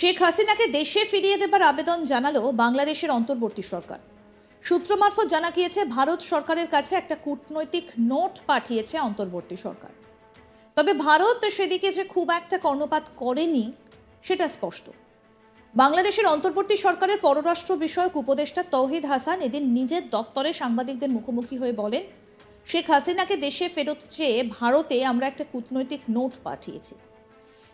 শেখ হাসিনাকে দেশে ফিরিয়ে দেবার আবেদন জানালো বাংলাদেশের অন্তর্বর্তী সরকার। সূত্র মারফত জানা গিয়েছে, ভারত সরকারের কাছে একটা কূটনৈতিক নোট পাঠিয়েছে অন্তর্বর্তী সরকার। তবে ভারত সেদিকে যে খুব একটা কর্ণপাত করেনি সেটা স্পষ্ট। বাংলাদেশের অন্তর্বর্তী সরকারের পররাষ্ট্র বিষয়ক উপদেষ্টা তৌহিদ হাসান এদিন নিজের দফতরে সাংবাদিকদের মুখোমুখি হয়ে বলেন, শেখ হাসিনাকে দেশে ফেরত চেয়ে ভারতে আমরা একটা কূটনৈতিক নোট পাঠিয়েছি।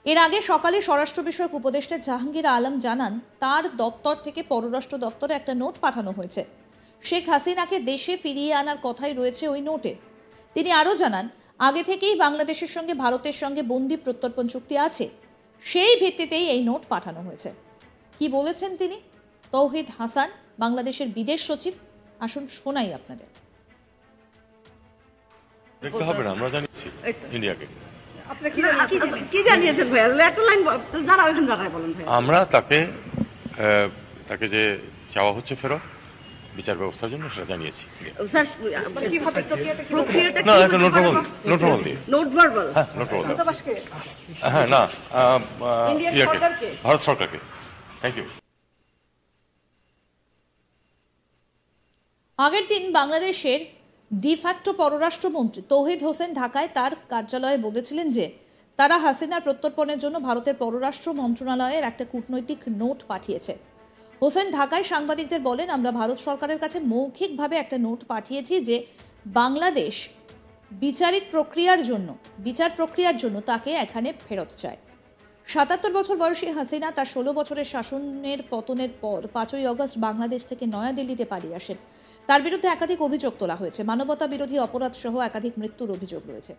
এর আগে সকালে স্বরাষ্ট্র বিষয়ক উপদেষ্টা জাহাঙ্গীর আলম জানান, তার দপ্তর থেকে পররাষ্ট্র দপ্তরে একটা নোট পাঠানো হয়েছে। শেখ হাসিনাকে দেশে ফিরিয়ে আনার কথাই রয়েছে ওই নোটে। তিনি আরও জানান, আগে থেকেই বাংলাদেশের সঙ্গে ভারতের সঙ্গে বন্দি প্রত্যর্পণ চুক্তি আছে, সেই ভিত্তিতেই এই নোট পাঠানো হয়েছে। কি বলেছেন তিনি? তৌহিদ হাসান, বাংলাদেশের বিদেশ সচিব। আসুন শোনাই আপনাদের। দেখতে হবে না, আমরা জানিয়েছি ইন্ডিয়াকে। আমরা তাকে যে চাওয়া হচ্ছে ফেরত বিচার ব্যবস্থার জন্য সেটা জানিয়েছি। না, একটা নোট দিয়ে। হ্যাঁ, না, ভারত সরকারকে। Thank you. আগের দিন বাংলাদেশের ডিফ্যাক্টো পররাষ্ট্রমন্ত্রী তৌহিদ হোসেন ঢাকায় তার কার্যালয়ে বলেছিলেন যে তারা হাসিনার প্রত্যর্পণের জন্য ভারতের পররাষ্ট্র মন্ত্রণালয়ের একটা কূটনৈতিক নোট পাঠিয়েছে। হোসেন ঢাকায় সাংবাদিকদের বলেন, আমরা ভারত সরকারের কাছে মৌখিকভাবে একটা নোট পাঠিয়েছি যে বাংলাদেশ বিচার প্রক্রিয়ার জন্য তাকে এখানে ফেরত চায়। ৭৭ বছর বয়সী হাসিনা তার ১৬ বছরের শাসনের পতনের পর ৫ই অগস্ট বাংলাদেশ থেকে নয়াদিল্লিতে পালিয়ে আসেন। তার বিরুদ্ধে একাধিক অভিযোগ তোলা হয়েছে। মানবতা বিরোধী অপরাধ সহ একাধিক মৃত্যুর অভিযোগ রয়েছে।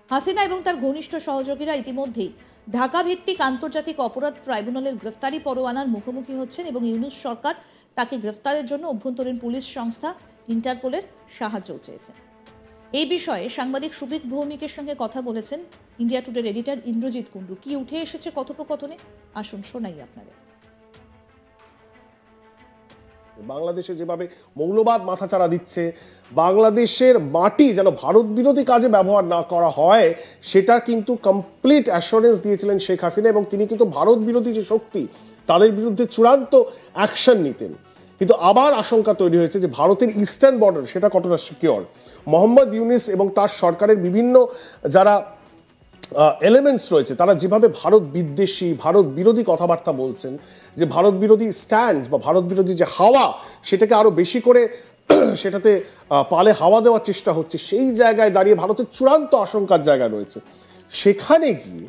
হাসিনা এবং তার ঘনিষ্ঠ সহযোগীরা ইতিমধ্যেই ঢাকা ভিত্তিক আন্তর্জাতিক অপরাধ ট্রাইব্যুনালের গ্রেফতারি পরোয়ানার মুখোমুখি হচ্ছেন এবং ইউনূস সরকার তাকে গ্রেফতারের জন্য অভ্যন্তরীণ পুলিশ সংস্থা ইন্টারপোলের সাহায্য চেয়েছে। এই বিষয়ে সাংবাদিক সুবিক ভৌমিকের সঙ্গে কথা বলেছেন ইন্ডিয়া টুডের এডিটর ইন্দ্রজিৎ কুণ্ডু। কি উঠে এসেছে কথোপকথনে, আসুন শোনাই আপনাদের। বাংলাদেশে যেভাবে মৌলবাদ মাথাচাড়া দিচ্ছে, বাংলাদেশের মাটি যেন ভারত বিরোধী কাজে ব্যবহার না করা হয়, সেটা কিন্তু কমপ্লিট অ্যাসুরেন্স দিয়েছিলেন শেখ হাসিনা এবং তিনি কিন্তু ভারত বিরোধী যে শক্তি তাদের বিরুদ্ধে চূড়ান্ত অ্যাকশন নিতেন। কিন্তু আবার আশঙ্কা তৈরি হয়েছে যে ভারতের ইস্টার্ন বর্ডার সেটা কতটা সিকিউর। মোহাম্মদ ইউনূস এবং তার সরকারের বিভিন্ন যারা এলিমেন্টস রয়েছে তারা যেভাবে ভারত বিদ্বেষী, ভারত বিরোধী কথাবার্তা বলছেন, যে ভারত বিরোধী স্ট্যান্ড বা ভারত বিরোধী যে হাওয়া সেটাকে আরো বেশি করে সেটাতে পালে হাওয়া দেওয়ার চেষ্টা হচ্ছে, সেই জায়গায় দাঁড়িয়ে ভারতের চূড়ান্ত আশঙ্কার জায়গা রয়েছে। সেখানে গিয়ে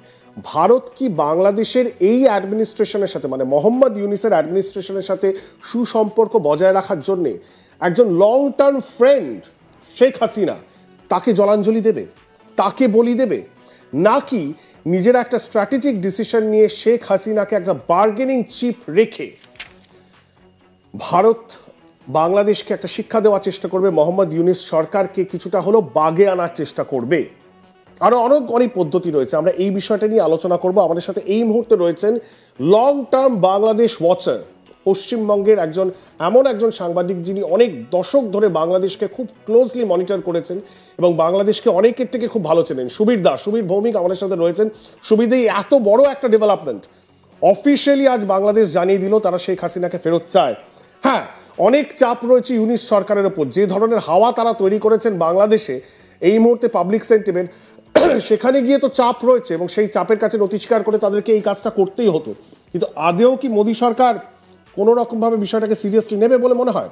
ভারত কি বাংলাদেশের এই অ্যাডমিনিস্ট্রেশনের সাথে, মানে মোহাম্মদ ইউনূসের অ্যাডমিনিস্ট্রেশনের সাথে সুসম্পর্ক বজায় রাখার জন্যে একজন long term friend Sheikh Hasina তাকে জলাঞ্জলি দেবে, তাকে বলি দেবে, নাকি নিজের একটা স্ট্র্যাটেজিক ডিসিশন নিয়ে শেখ হাসিনাকে একটা বার্গেনিং চিপ রেখে ভারত বাংলাদেশকে একটা শিক্ষা দেওয়ার চেষ্টা করবে, মোহাম্মদ ইউনূস সরকারকে কিছুটা হলো বাগে আনার চেষ্টা করবে? আরো অনেক পদ্ধতি রয়েছে, আমরা এই বিষয়টা নিয়ে আলোচনা করব। আমাদের সাথে এই মুহূর্তে রয়েছেন লং টার্ম বাংলাদেশ ওয়াচার, পশ্চিমবঙ্গের এমন একজন সাংবাদিক যিনি অনেক দশক ধরে বাংলাদেশকে খুব ক্লোজলি মনিটর করেছেন এবং বাংলাদেশকে অনেকের থেকে খুব ভালো চেনেন। সুবীর ভৌমিক আমাদের সাথে রয়েছেন। সুবীর, এত বড় একটা ডেভেলপমেন্ট অফিসিয়ালি আজ বাংলাদেশ জানিয়ে দিল তারা শেখ হাসিনাকে ফেরত চায়। হ্যাঁ, অনেক চাপ রয়েছে ইউনূস সরকারের ওপর, যে ধরনের হাওয়া তারা তৈরি করেছেন বাংলাদেশে এই মুহূর্তে পাবলিক সেন্টিমেন্ট, সেখানে গিয়ে তো চাপ রয়েছে এবং সেই চাপের কাছে নতি স্বীকার করে তাদেরকে এই কাজটা করতেই হতো। কিন্তু আদেও কি মোদী সরকার কোন রকম ভাবে বিষয়টাকে সিরিয়াসলি নেবে বলে মনে হয়?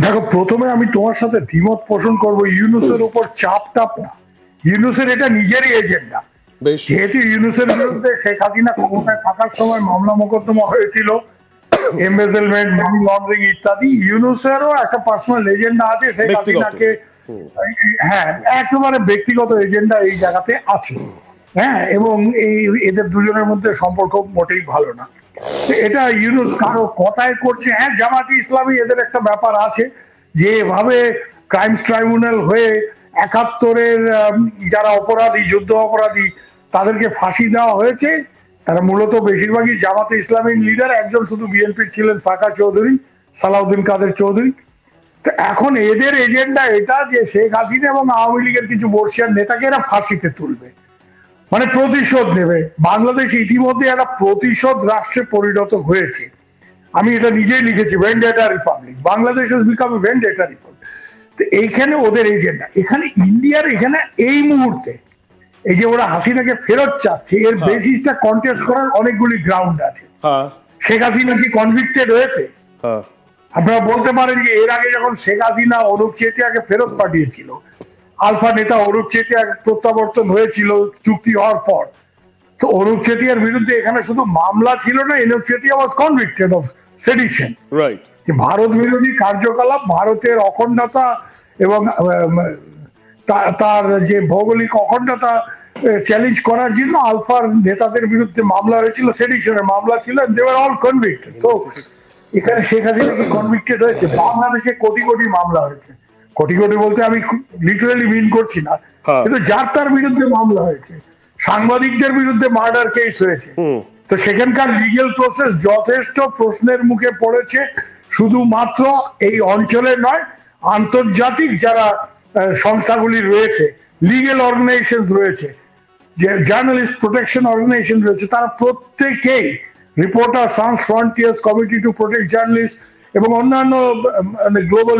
দেখো, প্রথমে আমি তোমার সাথে দ্বিমত পোষণ করবো। ইউনূসের উপর চাপটা ইউনূসের এটা নিজেরই এজেন্ডা। যেহেতু ইউনূসের বিরুদ্ধে শেখ হাসিনা ক্ষমতায় থাকার সময় মামলা মোকদ্দমা হয়েছিল, এমবেজেলমেন্ট, মানি লন্ডারিং ইত্যাদি, ইউনূসেরও একটা পার্সোনাল এজেন্ডা আছে শেখ হাসিনাকে, হ্যাঁ, একেবারে ব্যক্তিগত এজেন্ডা এই জায়গাতে আছে। হ্যাঁ, এবং এদের দুজনের মধ্যে সম্পর্ক মোটেই ভালো না। এটা ইউনূস কারো কথায় করছে। হ্যাঁ, জামাতে ইসলামী এদের একটা ব্যাপার আছে যে এভাবে ক্রাইমস ট্রাইব্যুনাল হয়ে ৭১-এর যারা অপরাধী, যুদ্ধ অপরাধী, তাদেরকে ফাঁসি দেওয়া হয়েছে। তারা মূলত বেশিরভাগই জামাতে ইসলামীর লিডার, একজন শুধু বিএনপির ছিলেন সাকা চৌধুরী, সালাউদ্দিন কাদের চৌধুরী। তো এখন এদের এজেন্ডা এটা যে শেখ হাসিনা এবং আওয়ামী লীগের কিছু বর্ষিয়ার নেতাকে এরা ফাঁসিতে তুলবে। মানে প্রতিশোধ নেবে। বাংলাদেশ ইতিমধ্যে একটা প্রতিশোধ রাষ্ট্রে পরিণত হয়েছে। আমি এটা নিজেই লিখেছি, vendetta republic. Bangladesh has become a vendetta republic. তো এইখানে ওদের এজেন্ডা, এখানে ইন্ডিয়ার এখানে এই মুহূর্তে এই যে ওরা হাসিনাকে ফেরত চাচ্ছে, এর বেসিসটা কন্টেস্ট করার অনেকগুলি গ্রাউন্ড আছে। শেখ হাসিনা কি কনভিক্টেড হয়েছে? আপনারা বলতে পারেন যে এর আগে যখন শেখ হাসিনা অনুপ চেতিয়াকে ফেরত পাঠিয়েছিল, আলফা নেতা অনুপ চেতিয়া প্রত্যাবর্তন হয়েছিল চুক্তি হওয়ার পর, তো অনুপ চেতিয়ার বিরুদ্ধে এখানে শুধু মামলা ছিল না, Anup Chetia was convicted of sedition. Right. Bharat বিরোধী কার্যকলাপ, ভারতের অখণ্ডতা এবং তার যে ভৌগোলিক অখণ্ডতা চ্যালেঞ্জ করার জন্য আলফার নেতাদের বিরুদ্ধে মামলা হয়েছিল, সেডিশনের মামলা ছিল, দে ওয়ার অল কনভিক্টেড। তো এখানে শেখ হাসিনা কি কনভিক্টেড হয়েছে? বাংলাদেশে কোটি কোটি মামলা হয়েছে, কোটি কোটি বলতে আমি লিটারালি মিন করছি না, কিন্তু যার তার বিরুদ্ধে মামলা হয়েছে, সাংবাদিকদের বিরুদ্ধে মার্ডার কেস হয়েছে। তো সেখানকার লিগেল প্রসেস যথেষ্ট প্রশ্নের মুখে পড়েছে, শুধুমাত্র এই অঞ্চলে নয়, আন্তর্জাতিক যারা সংস্থাগুলি রয়েছে, লিগেল অর্গানাইজেশন রয়েছে, যে জার্নালিস্ট প্রোটেকশন অর্গানাইজেশন রয়েছে, তারা প্রত্যেকেই, reporter Sans frontiers, committee to protect journalist এবং অন্যান্য গ্লোবাল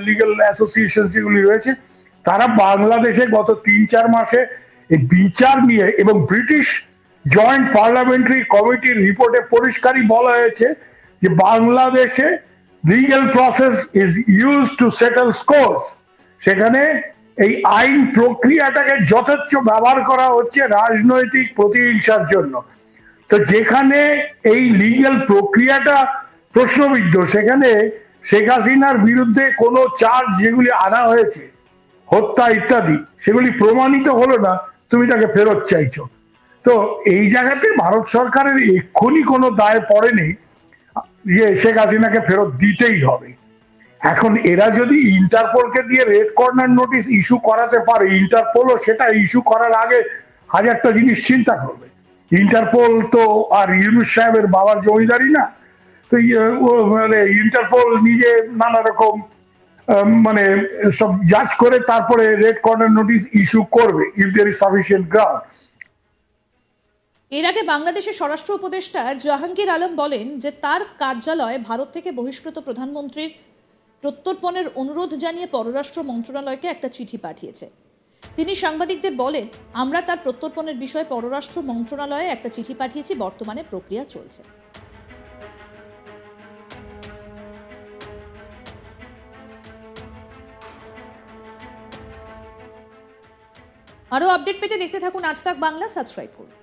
লিগেল অ্যাসোসিয়েশন যেগুলি রয়েছে, তারা বাংলাদেশে গত ৩-৪ মাসে এই বিচার নিয়ে, এবং ব্রিটিশ জয়েন্ট পার্লামেন্টারি কমিটির রিপোর্টে পরিষ্কারই বলা হয়েছে যে বাংলাদেশে legal process is use to settle scores. সেখানে এই আইন প্রক্রিয়াটাকে যথেচ্ছ ব্যবহার করা হচ্ছে রাজনৈতিক প্রতিহিংসার জন্য। তো যেখানে এই লিগ্যাল প্রক্রিয়াটা প্রশ্নবিদ্ধ, সেখানে শেখ হাসিনার বিরুদ্ধে কোনো চার্জ যেগুলি আনা হয়েছে, হত্যা ইত্যাদি, সেগুলি প্রমাণিত হলো না, তুমি তাকে ফেরত চাইছো। তো এই জায়গাতে ভারত সরকারের এক্ষুনি কোনো দায় পড়েনি যে শেখ হাসিনাকে ফেরত দিতেই হবে। এখন এরা যদি ইন্টারপোলকে দিয়ে রেড কর্নার নোটিশ ইস্যু করাতে পারে, ইন্টারপোলও সেটা ইস্যু করার আগে হাজারটা জিনিস চিন্তা করবে। ইন্টারপোল তো আর ইউনুস সাহেবের বাবার জমিদারি না, তো মানে ইন্টারপোল নিজে নানা রকম মানে সব জাজ করে তারপরে রেড কর্নার নোটিশ ইস্যু করবে if there is sufficient ground. এর আগে বাংলাদেশের স্বরাষ্ট্র উপদেষ্টা জাহাঙ্গীর আলম বলেন যে তার কার্যালয় ভারত থেকে বহিষ্কৃত প্রধানমন্ত্রীর প্রত্যর্পণের অনুরোধ জানিয়ে পররাষ্ট্র মন্ত্রণালয়কে একটা চিঠি পাঠিয়েছে। তিনি সাংবাদিকদের বলেন, আমরা তার প্রত্যর্পণের বিষয়ে পররাষ্ট্র মন্ত্রণালয়ে একটা চিঠি পাঠিয়েছি, বর্তমানে প্রক্রিয়া চলছে। আরও আপডেট পেতে দেখতে থাকুন আজ তাক বাংলা, সাবস্ক্রাইব করুন।